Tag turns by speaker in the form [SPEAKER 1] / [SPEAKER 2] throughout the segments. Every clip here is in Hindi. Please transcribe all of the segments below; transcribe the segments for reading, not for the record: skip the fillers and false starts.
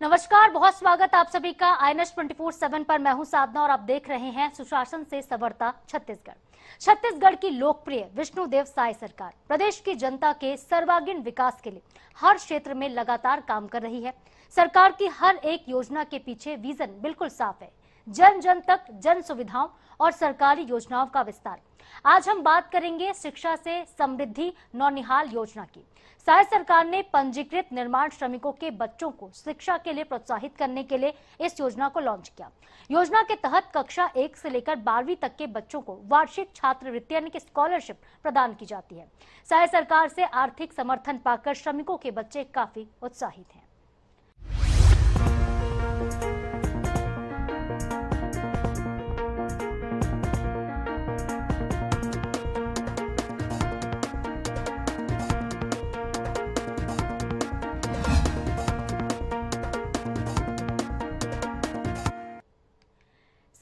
[SPEAKER 1] नमस्कार, बहुत स्वागत आप सभी का INS 24/7 पर। मैं हूं साधना और आप देख रहे हैं सुशासन से संवरता छत्तीसगढ़। छत्तीसगढ़ की लोकप्रिय विष्णुदेव साय सरकार प्रदेश की जनता के सर्वांगीण विकास के लिए हर क्षेत्र में लगातार काम कर रही है। सरकार की हर एक योजना के पीछे विजन बिल्कुल साफ है, जन जन तक जन सुविधाओं और सरकारी योजनाओं का विस्तार। आज हम बात करेंगे शिक्षा से समृद्धि नौनिहाल योजना की। साय सरकार ने पंजीकृत निर्माण श्रमिकों के बच्चों को शिक्षा के लिए प्रोत्साहित करने के लिए इस योजना को लॉन्च किया। योजना के तहत कक्षा 1 से लेकर 12वीं तक के बच्चों को वार्षिक छात्रवृत्ति यानी कि स्कॉलरशिप प्रदान की जाती है। साय सरकार से आर्थिक समर्थन पाकर श्रमिकों के बच्चे काफी उत्साहित हैं।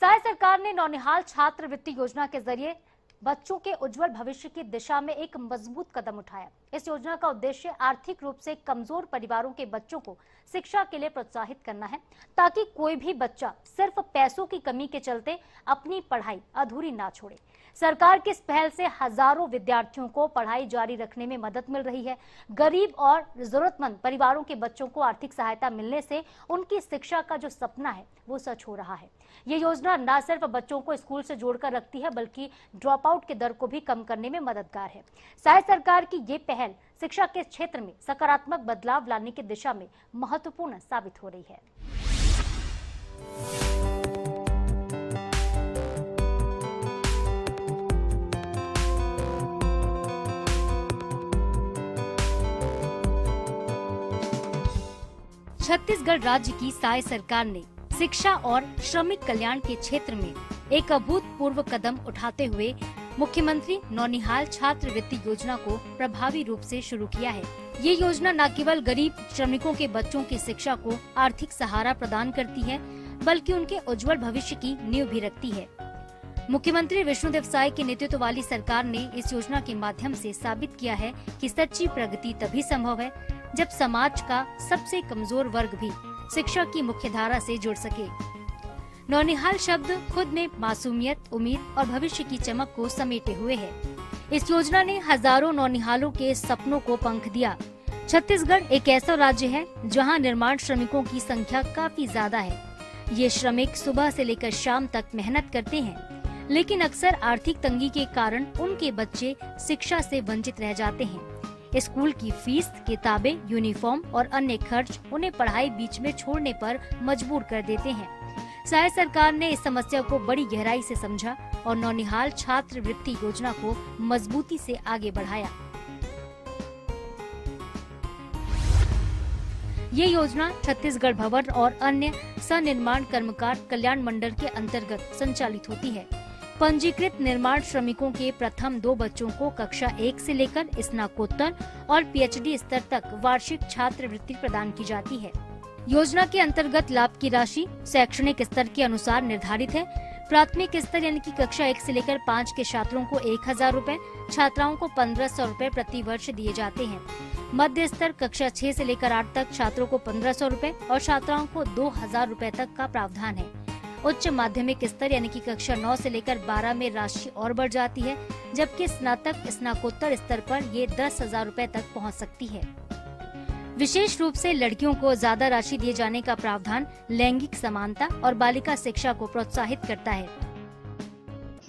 [SPEAKER 1] साय सरकार ने नौनिहाल छात्रवृत्ति योजना के जरिए बच्चों के उज्जवल भविष्य की दिशा में एक मजबूत कदम उठाया। इस योजना का उद्देश्य आर्थिक रूप से कमजोर परिवारों के बच्चों को शिक्षा के लिए प्रोत्साहित करना है, ताकि कोई भी बच्चा सिर्फ पैसों की कमी के चलते अपनी पढ़ाई अधूरी ना छोड़े। सरकार की इस पहल से हजारों विद्यार्थियों को पढ़ाई जारी रखने में मदद मिल रही है। गरीब और जरूरतमंद परिवारों के बच्चों को आर्थिक सहायता मिलने से उनकी शिक्षा का जो सपना है वो सच हो रहा है। ये योजना न सिर्फ बच्चों को स्कूल से जोड़कर रखती है, बल्कि ड्रॉप आउट की दर को भी कम करने में मददगार है। साय सरकार की ये पहल शिक्षा के क्षेत्र में सकारात्मक बदलाव लाने की दिशा में महत्वपूर्ण साबित हो रही है। छत्तीसगढ़ राज्य की साय सरकार ने शिक्षा और श्रमिक कल्याण के क्षेत्र में एक अभूतपूर्व कदम उठाते हुए मुख्यमंत्री नौनिहाल छात्रवृत्ति योजना को प्रभावी रूप से शुरू किया है। ये योजना न केवल गरीब श्रमिकों के बच्चों की शिक्षा को आर्थिक सहारा प्रदान करती है, बल्कि उनके उज्जवल भविष्य की नींव भी रखती है। मुख्यमंत्री विष्णुदेव साय के नेतृत्व वाली सरकार ने इस योजना के माध्यम से साबित किया है कि सच्ची प्रगति तभी संभव है जब समाज का सबसे कमजोर वर्ग भी शिक्षा की मुख्य धारा से जुड़ सके। नौनिहाल शब्द खुद में मासूमियत, उम्मीद और भविष्य की चमक को समेटे हुए है। इस योजना ने हजारों नौनिहालों के सपनों को पंख दिया। छत्तीसगढ़ एक ऐसा राज्य है जहां निर्माण श्रमिकों की संख्या काफी ज्यादा है। ये श्रमिक सुबह से लेकर शाम तक मेहनत करते हैं, लेकिन अक्सर आर्थिक तंगी के कारण उनके बच्चे शिक्षा से वंचित रह जाते हैं। स्कूल की फीस, किताबें, यूनिफॉर्म और अन्य खर्च उन्हें पढ़ाई बीच में छोड़ने पर मजबूर कर देते हैं। साय सरकार ने इस समस्या को बड़ी गहराई से समझा और नौनिहाल छात्रवृत्ति योजना को मजबूती से आगे बढ़ाया। ये योजना छत्तीसगढ़ भवन और अन्य सनिर्माण कर्मकार कल्याण मंडल के अंतर्गत संचालित होती है। पंजीकृत निर्माण श्रमिकों के प्रथम 2 बच्चों को कक्षा 1 से लेकर स्नातकोत्तर और PhD स्तर तक वार्षिक छात्रवृत्ति प्रदान की जाती है। योजना के अंतर्गत लाभ की राशि शैक्षणिक स्तर के अनुसार निर्धारित है। प्राथमिक स्तर यानी कि कक्षा 1 से लेकर 5 के छात्रों को 1000 रूपए, छात्राओं को 1500 रूपए प्रति वर्ष दिए जाते हैं। मध्य स्तर कक्षा 6 से लेकर 8 तक छात्रों को 1500 रूपए और छात्राओं को 2000 रूपए तक का प्रावधान है। उच्च माध्यमिक स्तर यानी कि कक्षा 9 से लेकर 12 में राशि और बढ़ जाती है, जबकि स्नातक स्नातकोत्तर स्तर पर ये 10,000 रूपए तक पहुंच सकती है। विशेष रूप से लड़कियों को ज्यादा राशि दिए जाने का प्रावधान लैंगिक समानता और बालिका शिक्षा को प्रोत्साहित करता है।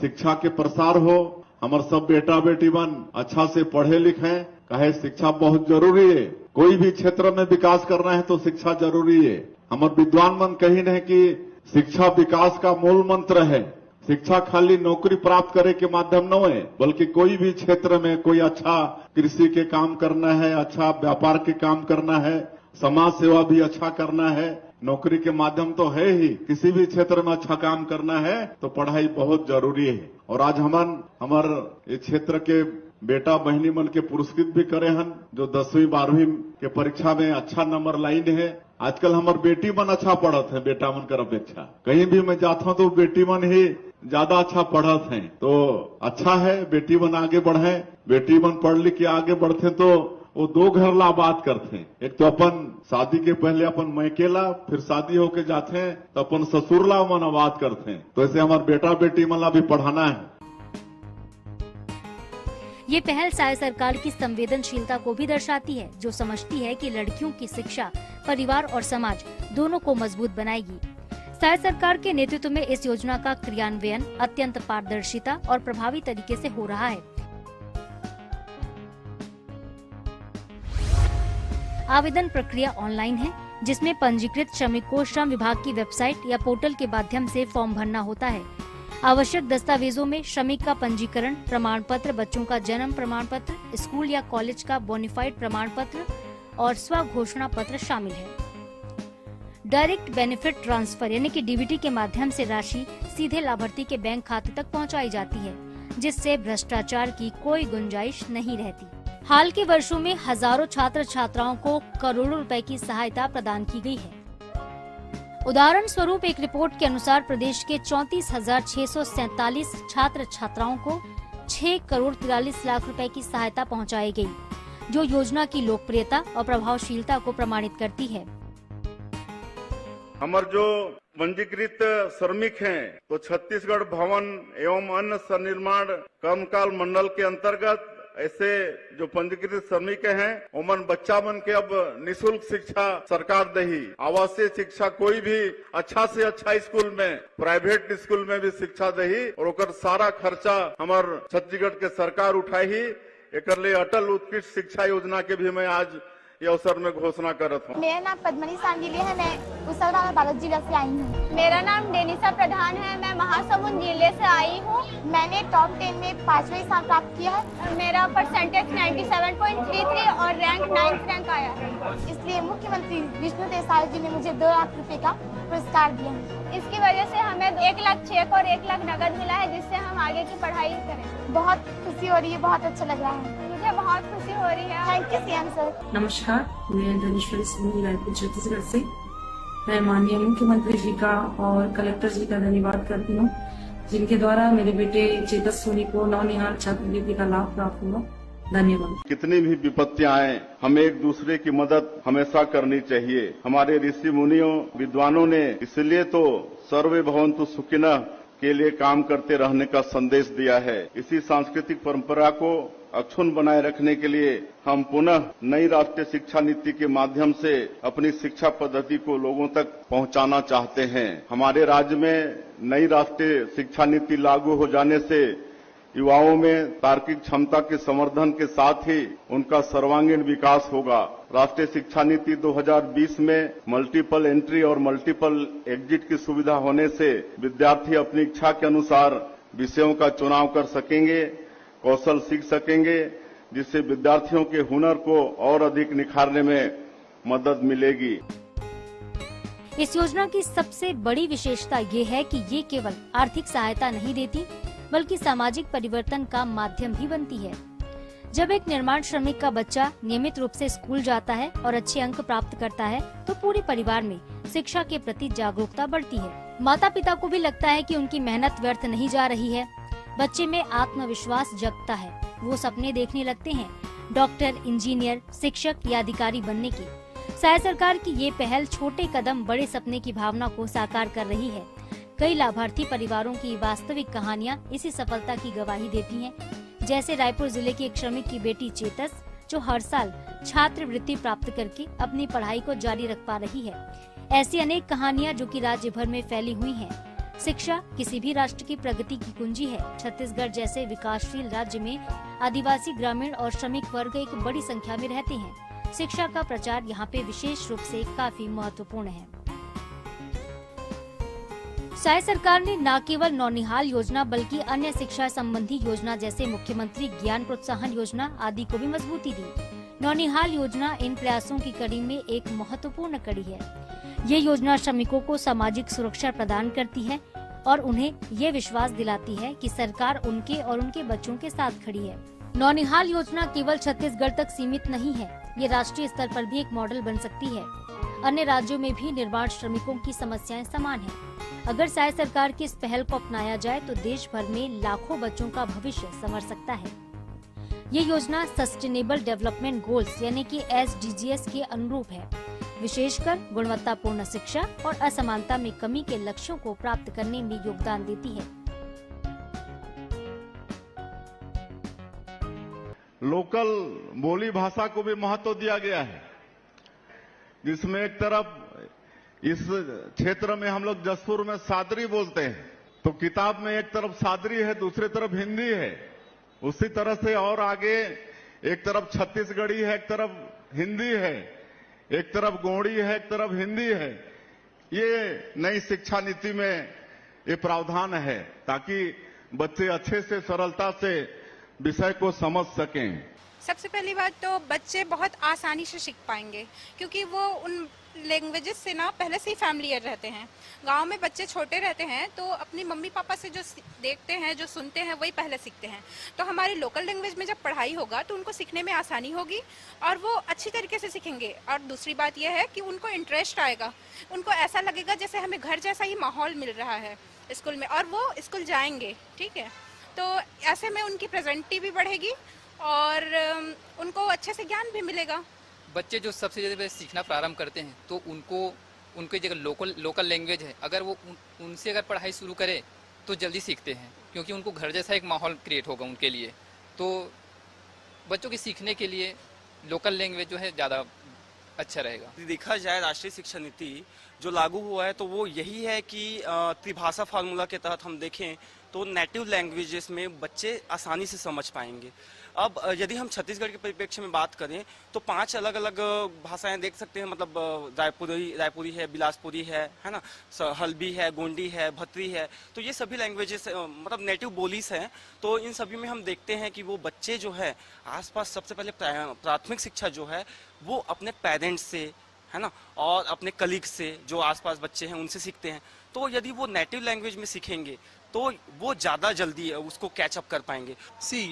[SPEAKER 2] शिक्षा के प्रसार हो, हमारे सब बेटा बेटी बन अच्छा से पढ़े लिखे, कहे शिक्षा बहुत जरूरी है। कोई भी क्षेत्र में विकास करना है तो शिक्षा जरूरी है। हमारे विद्वान मन कही नहीं कि शिक्षा विकास का मूल मंत्र है। शिक्षा खाली नौकरी प्राप्त करे के माध्यम न है, बल्कि कोई भी क्षेत्र में कोई अच्छा कृषि के काम करना है, अच्छा व्यापार के काम करना है, समाज सेवा भी अच्छा करना है। नौकरी के माध्यम तो है ही, किसी भी क्षेत्र में अच्छा काम करना है तो पढ़ाई बहुत जरूरी है। और आज हमार इस क्षेत्र के बेटा बहनी मन के पुरस्कृत भी करे हन, जो 10वीं 12वीं के परीक्षा में अच्छा नंबर लाइन है। आजकल हमार बेटी मन अच्छा पढ़त है बेटा मन कर अपेक्षा। कहीं भी मैं जाता हूं तो बेटी मन ही ज्यादा अच्छा पढ़त हैं। तो अच्छा है बेटी मन आगे बढ़े, बेटी मन पढ़ लिख के आगे बढ़ते तो वो दो घर ला बात करते हैं। एक तो अपन शादी के पहले अपन मैकेला, फिर शादी होके जाते हैं तो अपन ससुरला मन बात करते हैं। तो ऐसे हमारे बेटा बेटी मन भी पढ़ाना है।
[SPEAKER 1] ये पहल साय सरकार की संवेदनशीलता को भी दर्शाती है, जो समझती है कि लड़कियों की शिक्षा परिवार और समाज दोनों को मजबूत बनाएगी। साय सरकार के नेतृत्व में इस योजना का क्रियान्वयन अत्यंत पारदर्शिता और प्रभावी तरीके से हो रहा है। आवेदन प्रक्रिया ऑनलाइन है, जिसमें पंजीकृत श्रमिक को श्रम विभाग की वेबसाइट या पोर्टल के माध्यम से फॉर्म भरना होता है। आवश्यक दस्तावेजों में श्रमिक का पंजीकरण प्रमाण पत्र, बच्चों का जन्म प्रमाण पत्र, स्कूल या कॉलेज का बोनाफाइड प्रमाण पत्र और स्व घोषणा पत्र शामिल है। डायरेक्ट बेनिफिट ट्रांसफर यानी कि डीबीटी के माध्यम से राशि सीधे लाभार्थी के बैंक खाते तक पहुंचाई जाती है, जिससे भ्रष्टाचार की कोई गुंजाइश नहीं रहती। हाल के वर्षों में हजारों छात्र छात्राओं को करोड़ों रुपए की सहायता प्रदान की गई है। उदाहरण स्वरूप एक रिपोर्ट के अनुसार प्रदेश के 34,647 छात्र छात्राओं को 6 करोड़ 43 लाख रुपए की सहायता पहुंचाई गई, जो योजना की लोकप्रियता और प्रभावशीलता को प्रमाणित करती है।
[SPEAKER 3] हमारे जो पंजीकृत श्रमिक हैं तो छत्तीसगढ़ भवन एवं अन्य सन्निर्माण कर्मकाल मंडल के अंतर्गत ऐसे जो पंजीकृत श्रमिक हैं उमन बच्चा मन के अब निःशुल्क शिक्षा सरकार दही। आवासीय शिक्षा कोई भी अच्छा से अच्छा स्कूल में, प्राइवेट स्कूल में भी शिक्षा दही और ओकर सारा खर्चा हमार छत्तीसगढ़ के सरकार उठाई। एक लिए अटल उत्कृष्ट शिक्षा योजना के भी मैं आज ये अवसर में घोषणा करत हूँ।
[SPEAKER 4] मेरा नाम पद्मनी सांडिले है, मैं उसलगांव बालोद जिला से आई हूँ।
[SPEAKER 5] मेरा नाम डेनिसा प्रधान है, मैं महासमुंद जिले से आई हूँ।
[SPEAKER 4] मैंने टॉप 10 में 5वां स्थान प्राप्त किया है।
[SPEAKER 5] मेरा परसेंटेज 97.33 और रैंक 9th रैंक आया है।
[SPEAKER 4] इसलिए मुख्यमंत्री विष्णु देसाई जी ने मुझे 2 लाख रुपए का पुरस्कार दिया है।
[SPEAKER 5] इसकी वजह से हमें 1 लाख चेक और 1 लाख नकद मिला है, जिससे हम आगे की पढ़ाई करें।
[SPEAKER 4] बहुत खुशी हो रही है, बहुत अच्छा लग रहा है।
[SPEAKER 5] मुझे बहुत खुशी हो रही है।
[SPEAKER 4] Thank you CM sir.
[SPEAKER 6] नमस्कार, मैं धनेश्वरी सिंह रायपुर छत्तीसगढ़ से। मैं माननीय मुख्यमंत्री जी का और कलेक्टर जी का धन्यवाद करती हूँ, जिनके द्वारा मेरे बेटे चेतस सोनी को नौनिहाल छात्रवृत्ति का लाभ प्राप्त हुआ। धन्यवाद।
[SPEAKER 3] कितनी भी विपत्तियां आए, हमें एक दूसरे की मदद हमेशा करनी चाहिए। हमारे ऋषि मुनियों विद्वानों ने इसलिए तो सर्वे भवन्तु सुखिनः के लिए काम करते रहने का संदेश दिया है। इसी सांस्कृतिक परंपरा को अक्षुण्ण बनाए रखने के लिए हम पुनः नई राष्ट्रीय शिक्षा नीति के माध्यम से अपनी शिक्षा पद्धति को लोगों तक पहुंचाना चाहते हैं। हमारे राज्य में नई राष्ट्रीय शिक्षा नीति लागू हो जाने से युवाओं में तार्किक क्षमता के संवर्धन के साथ ही उनका सर्वांगीण विकास होगा। राष्ट्रीय शिक्षा नीति 2020 में मल्टीपल एंट्री और मल्टीपल एग्जिट की सुविधा होने से विद्यार्थी अपनी इच्छा के अनुसार विषयों का चुनाव कर सकेंगे, कौशल सीख सकेंगे, जिससे विद्यार्थियों के हुनर को और अधिक निखारने में मदद मिलेगी।
[SPEAKER 1] इस योजना की सबसे बड़ी विशेषता ये है कि ये केवल आर्थिक सहायता नहीं देती, बल्कि सामाजिक परिवर्तन का माध्यम भी बनती है। जब एक निर्माण श्रमिक का बच्चा नियमित रूप से स्कूल जाता है और अच्छे अंक प्राप्त करता है, तो पूरे परिवार में शिक्षा के प्रति जागरूकता बढ़ती है। माता पिता को भी लगता है कि उनकी मेहनत व्यर्थ नहीं जा रही है। बच्चे में आत्मविश्वास जगता है, वो सपने देखने लगते हैं डॉक्टर, इंजीनियर, शिक्षक या अधिकारी बनने के। साय सरकार की ये पहल छोटे कदम बड़े सपने की भावना को साकार कर रही है। कई लाभार्थी परिवारों की वास्तविक कहानियां इसी सफलता की गवाही देती हैं, जैसे रायपुर जिले की एक श्रमिक की बेटी चेतस, जो हर साल छात्रवृत्ति प्राप्त करके अपनी पढ़ाई को जारी रख पा रही है। ऐसी अनेक कहानियां जो कि राज्य भर में फैली हुई हैं। शिक्षा किसी भी राष्ट्र की प्रगति की कुंजी है। छत्तीसगढ़ जैसे विकासशील राज्य में आदिवासी, ग्रामीण और श्रमिक वर्ग एक बड़ी संख्या में रहते हैं। शिक्षा का प्रचार यहाँ पे विशेष रूप से काफी महत्वपूर्ण है। साय सरकार ने न केवल नौनिहाल योजना बल्कि अन्य शिक्षा संबंधी योजना जैसे मुख्यमंत्री ज्ञान प्रोत्साहन योजना आदि को भी मजबूती दी। नौनिहाल योजना इन प्रयासों की कड़ी में एक महत्वपूर्ण कड़ी है। ये योजना श्रमिकों को सामाजिक सुरक्षा प्रदान करती है और उन्हें ये विश्वास दिलाती है कि सरकार उनके और उनके बच्चों के साथ खड़ी है। नौनिहाल योजना केवल छत्तीसगढ़ तक सीमित नहीं है, ये राष्ट्रीय स्तर पर भी एक मॉडल बन सकती है। अन्य राज्यों में भी निर्माण श्रमिकों की समस्याएं समान हैं। अगर साय सरकार की इस पहल को अपनाया जाए तो देश भर में लाखों बच्चों का भविष्य संवर सकता है। ये योजना सस्टेनेबल डेवलपमेंट गोल्स यानी कि SDGs के अनुरूप है। विशेषकर गुणवत्तापूर्ण शिक्षा और असमानता में कमी के लक्ष्यों को प्राप्त करने में योगदान देती है।
[SPEAKER 2] लोकल बोली भाषा को भी महत्व दिया गया है, जिसमें एक तरफ इस क्षेत्र में हम लोग जसपुर में सादरी बोलते हैं, तो किताब में एक तरफ सादरी है, दूसरी तरफ हिंदी है। उसी तरह से और आगे एक तरफ छत्तीसगढ़ी है, एक तरफ हिंदी है, एक तरफ गोंडी है, एक तरफ हिंदी है। ये नई शिक्षा नीति में ये प्रावधान है ताकि बच्चे अच्छे से सरलता से विषय को समझ सकें।
[SPEAKER 7] सबसे पहली बात तो बच्चे बहुत आसानी से सीख पाएंगे, क्योंकि वो उन लैंग्वेजेस से ना पहले से ही फैमिलियर रहते हैं। गांव में बच्चे छोटे रहते हैं तो अपनी मम्मी पापा से जो देखते हैं, जो सुनते हैं, वही पहले सीखते हैं। तो हमारी लोकल लैंग्वेज में जब पढ़ाई होगा तो उनको सीखने में आसानी होगी और वो अच्छी तरीके से सीखेंगे। और दूसरी बात यह है कि उनको इंटरेस्ट आएगा, उनको ऐसा लगेगा जैसे हमें घर जैसा ही माहौल मिल रहा है स्कूल में, और वो स्कूल जाएंगे। ठीक है, तो ऐसे में उनकी प्रेजेंटी भी बढ़ेगी और उनको अच्छे से ज्ञान भी मिलेगा।
[SPEAKER 8] बच्चे जो सबसे ज़्यादा सीखना प्रारंभ करते हैं तो उनके जगह लोकल लैंग्वेज है, अगर वो उनसे अगर पढ़ाई शुरू करें तो जल्दी सीखते हैं, क्योंकि उनको घर जैसा एक माहौल क्रिएट होगा उनके लिए। तो बच्चों के सीखने के लिए लोकल लैंग्वेज जो है ज़्यादा अच्छा रहेगा।
[SPEAKER 9] देखा जाए राष्ट्रीय शिक्षा नीति जो लागू हुआ है तो वो यही है कि त्रिभाषा फार्मूला के तहत हम देखें तो नेटिव लैंग्वेजेस में बच्चे आसानी से समझ पाएंगे। अब यदि हम छत्तीसगढ़ के परिप्रेक्ष्य में बात करें तो 5 अलग अलग भाषाएं देख सकते हैं, मतलब रायपुरी है, बिलासपुरी है ना, हल्बी है, गोंडी है, भतरी है। तो ये सभी लैंग्वेजेस मतलब नेटिव बोलीज हैं। तो इन सभी में हम देखते हैं कि वो बच्चे जो है आसपास सबसे पहले प्राथमिक शिक्षा जो है वो अपने पेरेंट्स से, है ना, और अपने कलीग से, जो आसपास बच्चे हैं उनसे सीखते हैं। तो यदि वो नेटिव लैंग्वेज में सीखेंगे तो वो ज़्यादा जल्दी उसको कैचअप कर पाएंगे।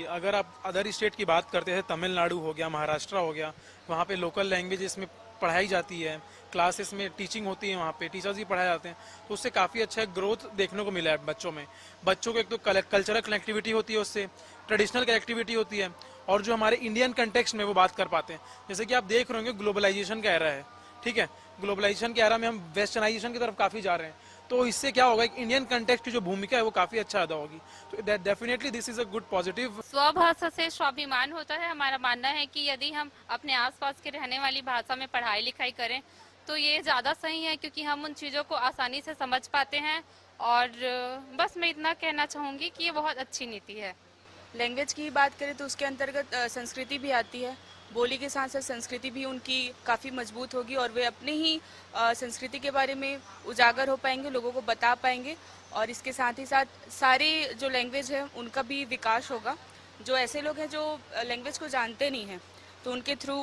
[SPEAKER 10] अगर आप अदर स्टेट की बात करते हैं, तमिलनाडु हो गया, महाराष्ट्र हो गया, वहाँ पे लोकल लैंग्वेज इसमें पढ़ाई जाती है, क्लासेस में टीचिंग होती है, वहाँ पे टीचर्स भी पढ़ाए जाते हैं, तो उससे काफ़ी अच्छा ग्रोथ देखने को मिला है बच्चों में। बच्चों को एक तो कल्चरल कनेक्टिविटी होती है, उससे ट्रेडिशनल कनेक्टिविटी होती है, और जो हमारे इंडियन कंटेक्स्ट में वो बात कर पाते हैं। जैसे कि आप देख रहे होंगे ग्लोबलाइजेशन का एरा है, ठीक है, ग्लोबलाइजेशन के एरा में हम वेस्टर्नाइजेशन की तरफ काफ़ी जा रहे हैं, तो इससे क्या होगा, एक इंडियन कंटेक्स्ट की जो भूमिका है वो काफी अच्छा अदा होगी। तो definitely this is a good positive.
[SPEAKER 11] स्वभाषा से स्वाभिमान होता है। हमारा मानना है कि यदि हम अपने आसपास के रहने वाली भाषा में पढ़ाई लिखाई करें तो ये ज्यादा सही है, क्योंकि हम उन चीजों को आसानी से समझ पाते हैं। और बस मैं इतना कहना चाहूंगी कि ये बहुत अच्छी नीति है।
[SPEAKER 12] लैंग्वेज की बात करें तो उसके अंतर्गत संस्कृति भी आती है। बोली के साथ साथ संस्कृति भी उनकी काफ़ी मजबूत होगी और वे अपने ही संस्कृति के बारे में उजागर हो पाएंगे, लोगों को बता पाएंगे। और इसके साथ ही साथ सारे जो लैंग्वेज है उनका भी विकास होगा। जो ऐसे लोग हैं जो लैंग्वेज को जानते नहीं हैं तो उनके थ्रू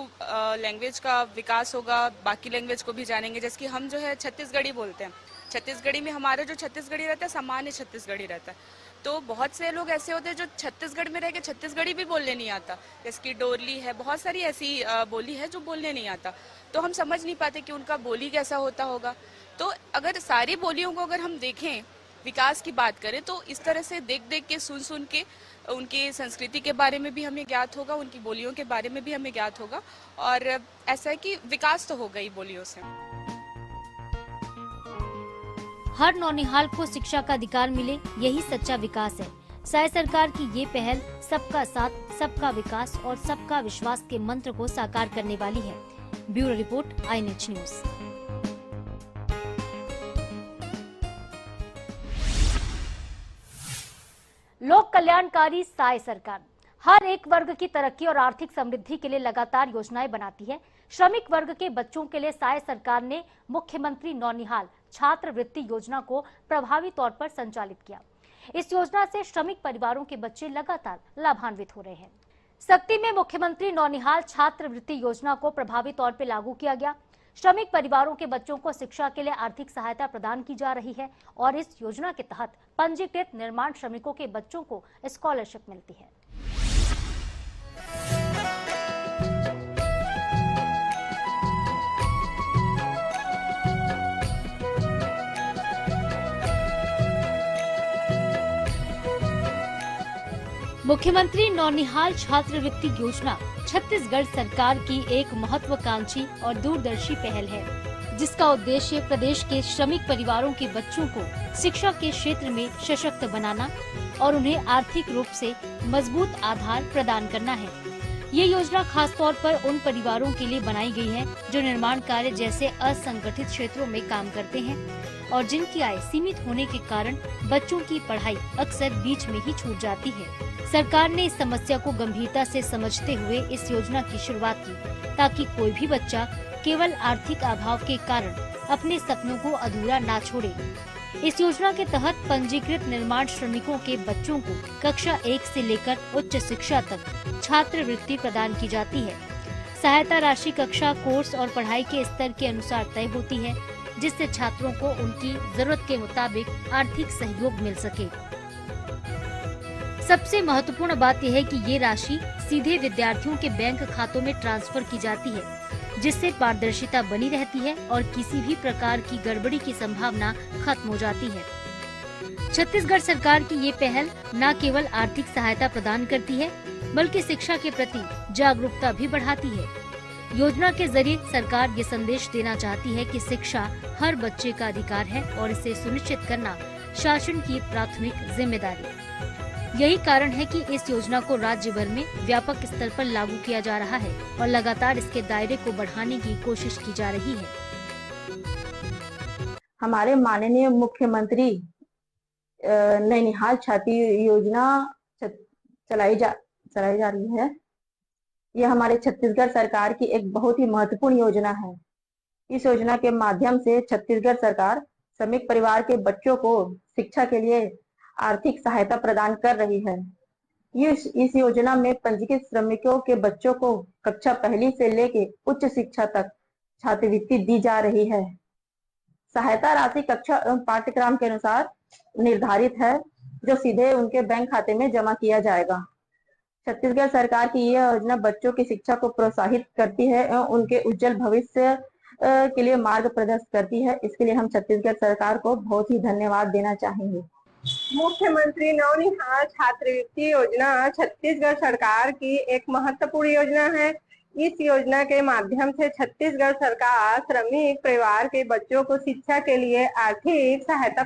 [SPEAKER 12] लैंग्वेज का विकास होगा, बाकी लैंग्वेज को भी जानेंगे। जैसे कि हम जो है छत्तीसगढ़ी बोलते हैं, छत्तीसगढ़ी में हमारा जो छत्तीसगढ़ी रहता है सामान्य छत्तीसगढ़ी रहता है। तो बहुत से लोग ऐसे होते हैं जो छत्तीसगढ़ में रह के छत्तीसगढ़ी भी बोलने नहीं आता, जैसे कि डोरली है, बहुत सारी ऐसी बोली है जो बोलने नहीं आता, तो हम समझ नहीं पाते कि उनका बोली कैसा होता होगा। तो अगर सारी बोलियों को अगर हम देखें, विकास की बात करें, तो इस तरह से देख देख के, सुन सुन के उनकी संस्कृति के बारे में भी हमें ज्ञात होगा, उनकी बोलियों के बारे में भी हमें ज्ञात होगा, और ऐसा है कि विकास तो होगा ही बोलियों से।
[SPEAKER 1] हर नौनिहाल को शिक्षा का अधिकार मिले, यही सच्चा विकास है। साय सरकार की ये पहल सबका साथ, सबका विकास और सबका विश्वास के मंत्र को साकार करने वाली है। Bureau report, INH news. लोक कल्याणकारी साय सरकार हर एक वर्ग की तरक्की और आर्थिक समृद्धि के लिए लगातार योजनाएं बनाती है। श्रमिक वर्ग के बच्चों के लिए साय सरकार ने मुख्यमंत्री नौनिहाल छात्रवृत्ति योजना को प्रभावी तौर पर संचालित किया। इस योजना से श्रमिक परिवारों के बच्चे लगातार लाभान्वित हो रहे हैं। सक्ती में मुख्यमंत्री नौनिहाल छात्रवृत्ति योजना को प्रभावी तौर पर लागू किया गया। श्रमिक परिवारों के बच्चों को शिक्षा के लिए आर्थिक सहायता प्रदान की जा रही है और इस योजना के तहत पंजीकृत निर्माण श्रमिकों के बच्चों को स्कॉलरशिप मिलती है। मुख्यमंत्री नौनिहाल छात्रवृत्ति योजना छत्तीसगढ़ सरकार की एक महत्वाकांक्षी और दूरदर्शी पहल है, जिसका उद्देश्य प्रदेश के श्रमिक परिवारों के बच्चों को शिक्षा के क्षेत्र में सशक्त बनाना और उन्हें आर्थिक रूप से मजबूत आधार प्रदान करना है। ये योजना खास तौर पर उन परिवारों के लिए बनाई गई है जो निर्माण कार्य जैसे असंगठित क्षेत्रों में काम करते हैं और जिनकी आय सीमित होने के कारण बच्चों की पढ़ाई अक्सर बीच में ही छूट जाती है। सरकार ने इस समस्या को गंभीरता से समझते हुए इस योजना की शुरुआत की, ताकि कोई भी बच्चा केवल आर्थिक अभाव के कारण अपने सपनों को अधूरा ना छोड़े। इस योजना के तहत पंजीकृत निर्माण श्रमिकों के बच्चों को कक्षा 1 से लेकर उच्च शिक्षा तक छात्रवृत्ति प्रदान की जाती है। सहायता राशि कक्षा, कोर्स और पढ़ाई के स्तर के अनुसार तय होती है, जिससे छात्रों को उनकी जरूरत के मुताबिक आर्थिक सहयोग मिल सके। सबसे महत्वपूर्ण बात यह है कि ये राशि सीधे विद्यार्थियों के बैंक खातों में ट्रांसफर की जाती है, जिससे पारदर्शिता बनी रहती है और किसी भी प्रकार की गड़बड़ी की संभावना खत्म हो जाती है। छत्तीसगढ़ सरकार की ये पहल न केवल आर्थिक सहायता प्रदान करती है, बल्कि शिक्षा के प्रति जागरूकता भी बढ़ाती है। योजना के जरिए सरकार ये संदेश देना चाहती है कि शिक्षा हर बच्चे का अधिकार है और इसे सुनिश्चित करना शासन की प्राथमिक जिम्मेदारी। यही कारण है कि इस योजना को राज्य भर में व्यापक स्तर पर लागू किया जा रहा है और लगातार इसके दायरे को बढ़ाने की कोशिश की जा रही है।
[SPEAKER 13] हमारे माननीय मुख्यमंत्री नौनिहाल छात्र योजना चलाई जा रही है। यह हमारे छत्तीसगढ़ सरकार की एक बहुत ही महत्वपूर्ण योजना है। इस योजना के माध्यम से छत्तीसगढ़ सरकार श्रमिक परिवार के बच्चों को शिक्षा के लिए आर्थिक सहायता प्रदान कर रही है। इस योजना में पंजीकृत श्रमिकों के बच्चों को कक्षा 1 से लेके उच्च शिक्षा तक छात्रवृत्ति दी जा रही है। सहायता राशि कक्षा पाठ्यक्रम के अनुसार निर्धारित है, जो सीधे उनके बैंक खाते में जमा किया जाएगा। छत्तीसगढ़ सरकार की यह योजना बच्चों की शिक्षा को प्रोत्साहित करती है एवं उनके उज्जवल भविष्य के लिए मार्ग प्रदर्शित करती है। इसके लिए हम छत्तीसगढ़ सरकार को बहुत ही धन्यवाद देना चाहेंगे।
[SPEAKER 14] मुख्यमंत्री नौनिहाल छात्रवृत्ति योजना छत्तीसगढ़ सरकार की एक महत्वपूर्ण योजना है। इस योजना के माध्यम से छत्तीसगढ़ सरकार श्रमिक परिवार के बच्चों को शिक्षा के लिए आर्थिक सहायता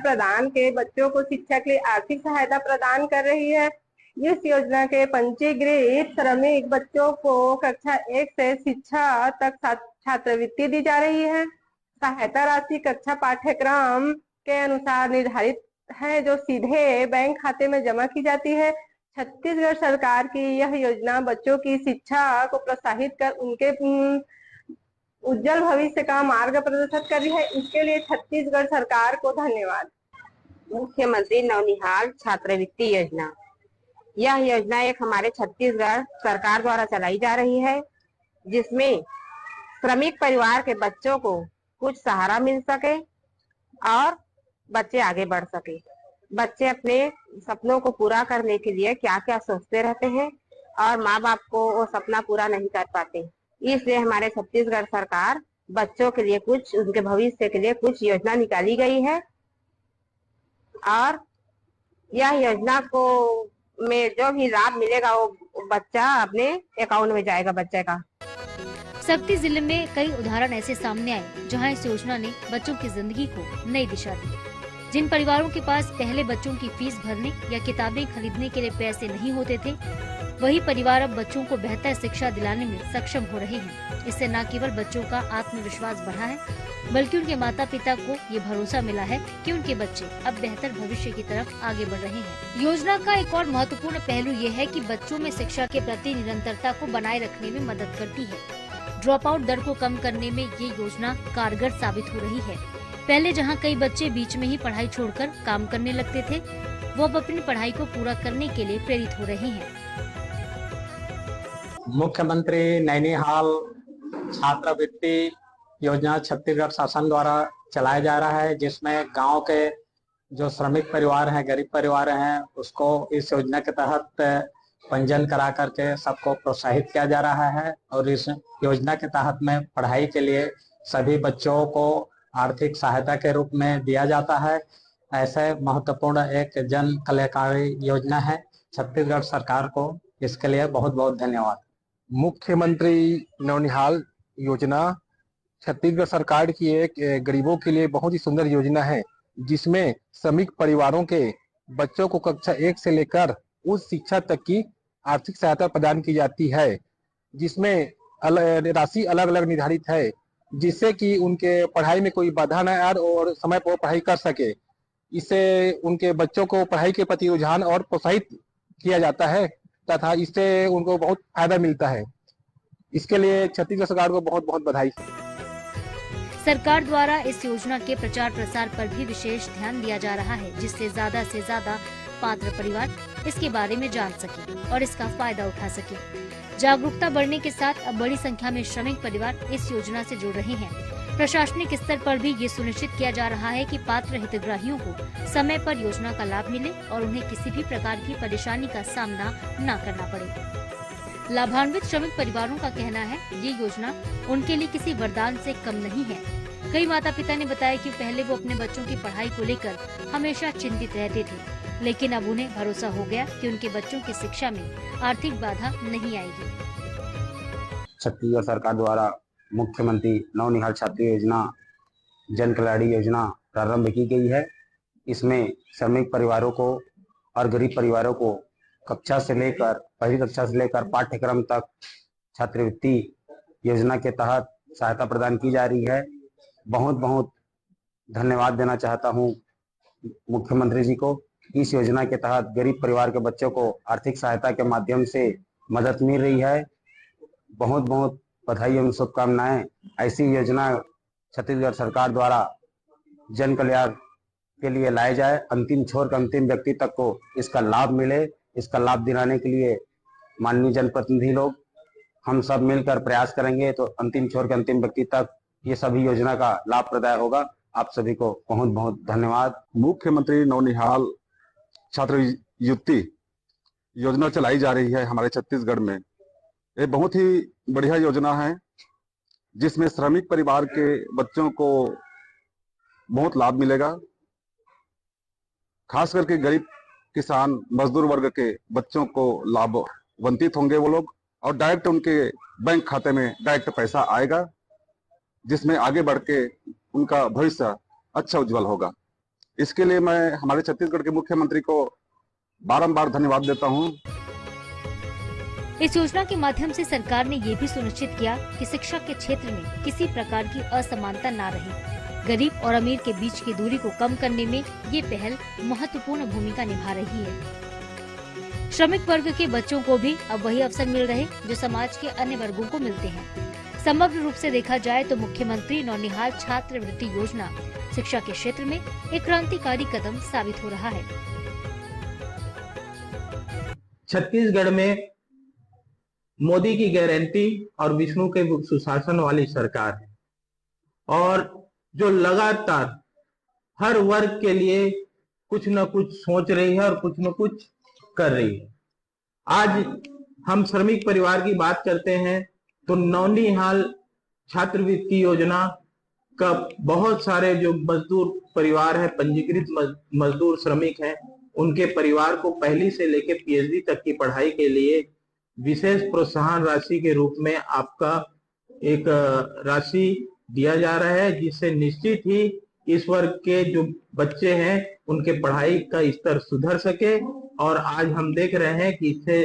[SPEAKER 14] प्रदान कर रही है। इस योजना के पंजीकृत श्रमिक बच्चों को कक्षा 1 से शिक्षा तक छात्रवृत्ति दी जा रही है। सहायता राशि कक्षा पाठ्यक्रम के अनुसार निर्धारित है, जो सीधे बैंक खाते में जमा की जाती है। छत्तीसगढ़ सरकार की यह योजना बच्चों की शिक्षा को प्रोत्साहित कर उनके उज्जवल भविष्य का मार्ग प्रदर्शित कर रही है। इसके लिए छत्तीसगढ़ सरकार को धन्यवाद।
[SPEAKER 15] मुख्यमंत्री नौनिहाल छात्रवृत्ति योजना, यह योजना एक हमारे छत्तीसगढ़ सरकार द्वारा चलाई जा रही है, जिसमें श्रमिक परिवार के बच्चों को कुछ सहारा मिल सके और बच्चे आगे बढ़ सके। बच्चे अपने सपनों को पूरा करने के लिए क्या क्या सोचते रहते हैं और माँ बाप को वो सपना पूरा नहीं कर पाते। इसलिए हमारे छत्तीसगढ़ सरकार बच्चों के लिए कुछ, उनके भविष्य के लिए कुछ योजना निकाली गई है और यह योजना को में जो भी लाभ मिलेगा वो बच्चा अपने अकाउंट में जाएगा बच्चे का।
[SPEAKER 1] सक्ती जिले में कई उदाहरण ऐसे सामने आए जहां इस योजना ने बच्चों की जिंदगी को नई दिशा दी। जिन परिवारों के पास पहले बच्चों की फीस भरने या किताबें खरीदने के लिए पैसे नहीं होते थे, वही परिवार अब बच्चों को बेहतर शिक्षा दिलाने में सक्षम हो रहे हैं। इससे न केवल बच्चों का आत्मविश्वास बढ़ा है, बल्कि उनके माता पिता को ये भरोसा मिला है कि उनके बच्चे अब बेहतर भविष्य की तरफ आगे बढ़ रहे हैं। योजना का एक और महत्वपूर्ण पहलू ये है कि बच्चों में शिक्षा के प्रति निरंतरता को बनाए रखने में मदद करती है। ड्रॉप आउट दर को कम करने में ये योजना कारगर साबित हो रही है। पहले जहां कई बच्चे बीच में ही पढ़ाई छोड़कर काम करने लगते थे, वो अब अपनी पढ़ाई को पूरा करने के लिए प्रेरित हो रहे हैं।
[SPEAKER 16] मुख्यमंत्री नौनिहाल छात्रवृत्ति योजना छत्तीसगढ़ शासन द्वारा चलाया जा रहा है, जिसमें गांव के जो श्रमिक परिवार हैं, गरीब परिवार हैं, उसको इस योजना के तहत पंजीयन करा करके सबको प्रोत्साहित किया जा रहा है। और इस योजना के तहत में पढ़ाई के लिए सभी बच्चों को आर्थिक सहायता के रूप में दिया जाता है। ऐसे महत्वपूर्ण एक जन कल्याणकारी योजना है छत्तीसगढ़ सरकार को इसके लिए बहुत बहुत धन्यवाद।
[SPEAKER 17] मुख्यमंत्री नौनिहाल योजना छत्तीसगढ़ सरकार की एक गरीबों के लिए बहुत ही सुंदर योजना है, जिसमें श्रमिक परिवारों के बच्चों को कक्षा 1 से लेकर उच्च शिक्षा तक की आर्थिक सहायता प्रदान की जाती है, जिसमें राशि अलग अलग निर्धारित है, जिससे कि उनके पढ़ाई में कोई बाधा न आए और समय पर पढ़ाई कर सके। इससे उनके बच्चों को पढ़ाई के प्रति रुझान और प्रोत्साहित किया जाता है तथा इससे उनको बहुत फायदा मिलता है। इसके लिए छत्तीसगढ़ सरकार को बहुत बहुत बधाई।
[SPEAKER 1] सरकार द्वारा इस योजना के प्रचार प्रसार पर भी विशेष ध्यान दिया जा रहा है, जिससे ज्यादा से ज्यादा पात्र परिवार इसके बारे में जान सके और इसका फायदा उठा सके। जागरूकता बढ़ने के साथ अब बड़ी संख्या में श्रमिक परिवार इस योजना से जुड़ रहे हैं। प्रशासनिक स्तर पर भी ये सुनिश्चित किया जा रहा है कि पात्र हितग्राहियों को समय पर योजना का लाभ मिले और उन्हें किसी भी प्रकार की परेशानी का सामना न करना पड़े। लाभान्वित श्रमिक परिवारों का कहना है ये योजना उनके लिए किसी वरदान से कम नहीं है। कई माता पिता ने बताया कि पहले वो अपने बच्चों की पढ़ाई को लेकर हमेशा चिंतित रहते थे, लेकिन अब उन्हें भरोसा हो गया कि उनके बच्चों की शिक्षा में आर्थिक बाधा नहीं आएगी।
[SPEAKER 16] छत्तीसगढ़ सरकार द्वारा मुख्यमंत्री नौनिहाल छात्र योजना जन कल्याणी योजना प्रारंभ की गई है। इसमें श्रमिक परिवारों को और गरीब परिवारों को पहली कक्षा से लेकर पाठ्यक्रम तक छात्रवृत्ति योजना के तहत सहायता प्रदान की जा रही है। बहुत बहुत धन्यवाद देना चाहता हूँ मुख्यमंत्री जी को। इस योजना के तहत गरीब परिवार के बच्चों को आर्थिक सहायता के माध्यम से मदद मिल रही है। बहुत बहुत बधाई एवं शुभकामनाएं। ऐसी योजना छत्तीसगढ़ सरकार द्वारा जन कल्याण के लिए लाए जाए, अंतिम छोर के अंतिम व्यक्ति तक को इसका लाभ मिले। इसका लाभ दिलाने के लिए माननीय जनप्रतिनिधि लोग हम सब मिलकर प्रयास करेंगे तो अंतिम छोर के अंतिम व्यक्ति तक ये सभी योजना का लाभ प्रदाय होगा। आप सभी को बहुत बहुत धन्यवाद।
[SPEAKER 18] मुख्यमंत्री नौनिहाल छात्रवृत्ति योजना चलाई जा रही है हमारे छत्तीसगढ़ में। ये बहुत ही बढ़िया योजना है, जिसमें श्रमिक परिवार के बच्चों को बहुत लाभ मिलेगा। खास करके गरीब किसान मजदूर वर्ग के बच्चों को लाभ वंचित होंगे वो लोग, और डायरेक्ट उनके बैंक खाते में डायरेक्ट पैसा आएगा, जिसमें आगे बढ़ के उनका भविष्य अच्छा उज्जवल होगा। इसके लिए मैं हमारे छत्तीसगढ़ के मुख्यमंत्री को बारंबार धन्यवाद देता हूं।
[SPEAKER 1] इस योजना के माध्यम से सरकार ने ये भी सुनिश्चित किया कि शिक्षा के क्षेत्र में किसी प्रकार की असमानता न रहे। गरीब और अमीर के बीच की दूरी को कम करने में ये पहल महत्वपूर्ण भूमिका निभा रही है। श्रमिक वर्ग के बच्चों को भी अब वही अवसर मिल रहे जो समाज के अन्य वर्गों को मिलते हैं। समग्र रूप से देखा जाए तो मुख्यमंत्री नौनिहाल छात्रवृत्ति योजना शिक्षा के क्षेत्र में एक क्रांतिकारी कदम साबित हो रहा है।
[SPEAKER 19] छत्तीसगढ़ में मोदी की गारंटी और विष्णु के सुशासन वाली सरकार है, और जो लगातार हर वर्ग के लिए कुछ न कुछ सोच रही है और कुछ न कुछ कर रही है। आज हम श्रमिक परिवार की बात करते हैं तो नौनिहाल छात्रवृत्ति योजना का बहुत सारे जो मजदूर परिवार है, पंजीकृत मजदूर श्रमिक हैं, उनके परिवार को पहली से लेकर पीएचडी तक की पढ़ाई के लिए विशेष प्रोत्साहन राशि के रूप में आपका एक राशि दिया जा रहा है, जिससे निश्चित ही इस वर्ग के जो बच्चे हैं उनके पढ़ाई का स्तर सुधर सके। और आज हम देख रहे हैं कि इससे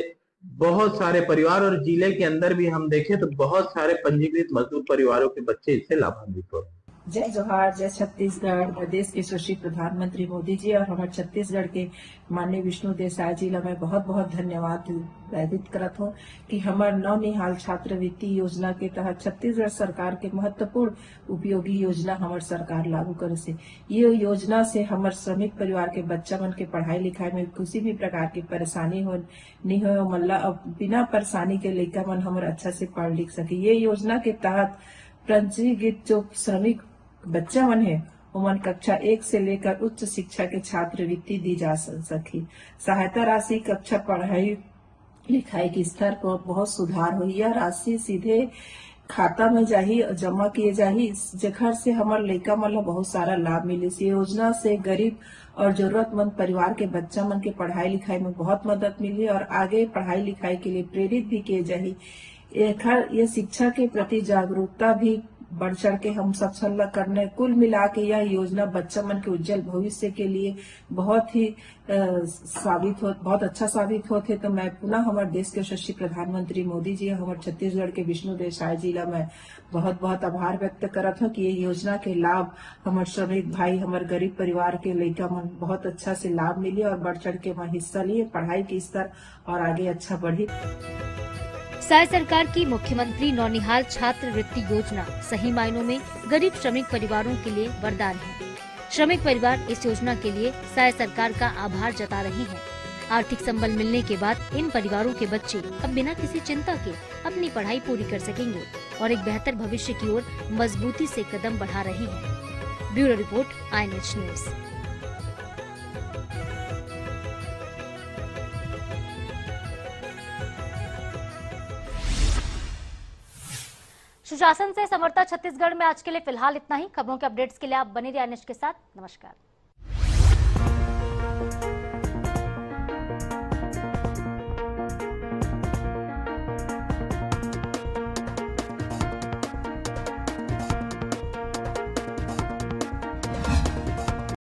[SPEAKER 19] बहुत सारे परिवार, और जिले के अंदर भी हम देखें तो बहुत सारे पंजीकृत मजदूर परिवारों के बच्चे इससे लाभान्वित हो।
[SPEAKER 20] जय जोहार, जय छत्तीसगढ़। देश के यशस्वी प्रधानमंत्री मोदी जी और हमारे छत्तीसगढ़ के माननीय विष्णु देसाई जी ला मैं बहुत बहुत धन्यवाद व्यतीत करत हूँ कि हमारे नौनिहाल छात्रवृत्ति योजना के तहत छत्तीसगढ़ सरकार के महत्वपूर्ण उपयोगी योजना हमारे सरकार लागू करे से। ये योजना से हमारे श्रमिक परिवार के बच्चा मन के पढ़ाई लिखाई में किसी भी प्रकार की परेशानी हो नहीं हो, मतलब बिना परेशानी के लड़का मन हमारे अच्छा से पढ़ लिख सके। ये योजना के तहत पंजीकृत जो श्रमिक बच्चा मन है उमन कक्षा 1 से लेकर उच्च शिक्षा के छात्रवृत्ति दी जा सकी। सहायता राशि कक्षा पढ़ाई लिखाई के स्तर पर बहुत सुधार हुई। यह राशि सीधे खाता में जाही और जमा किए जाही, जेखर से हमार लइका मन ला बहुत सारा लाभ मिले। इस योजना से गरीब और जरूरतमंद परिवार के बच्चा मन के पढ़ाई लिखाई में बहुत मदद मिली और आगे पढ़ाई लिखाई के लिए प्रेरित भी किए जाही। ये शिक्षा के प्रति जागरूकता भी बढ़ चढ़ के हम सब सल्ला करने। कुल मिला के यह योजना बच्चा मन के उज्जवल भविष्य के लिए बहुत ही बहुत अच्छा साबित होते। तो मैं पुनः हमारे देश के यशस्वी प्रधानमंत्री मोदी जी, हमारे छत्तीसगढ़ के विष्णु देसाई जी ला मैं बहुत बहुत आभार व्यक्त करत हूँ कि ये योजना के लाभ हमारे श्रमिक भाई, हमारे गरीब परिवार के लड़का मन बहुत अच्छा से लाभ मिले और बढ़ चढ़ के वहाँ हिस्सा लिए, पढ़ाई के स्तर और आगे अच्छा बढ़ी।
[SPEAKER 1] साय सरकार की मुख्यमंत्री नौनिहाल छात्रवृत्ति योजना सही मायनों में गरीब श्रमिक परिवारों के लिए वरदान है। श्रमिक परिवार इस योजना के लिए साय सरकार का आभार जता रहे हैं। आर्थिक संबल मिलने के बाद इन परिवारों के बच्चे अब बिना किसी चिंता के अपनी पढ़ाई पूरी कर सकेंगे और एक बेहतर भविष्य की ओर मजबूती से कदम बढ़ा रहे हैं। Bureau report, INH news. सुशासन से समर्था छत्तीसगढ़ में आज के लिए फिलहाल इतना ही। खबरों के अपडेट्स के लिए आप बने रहिए INH के साथ। नमस्कार।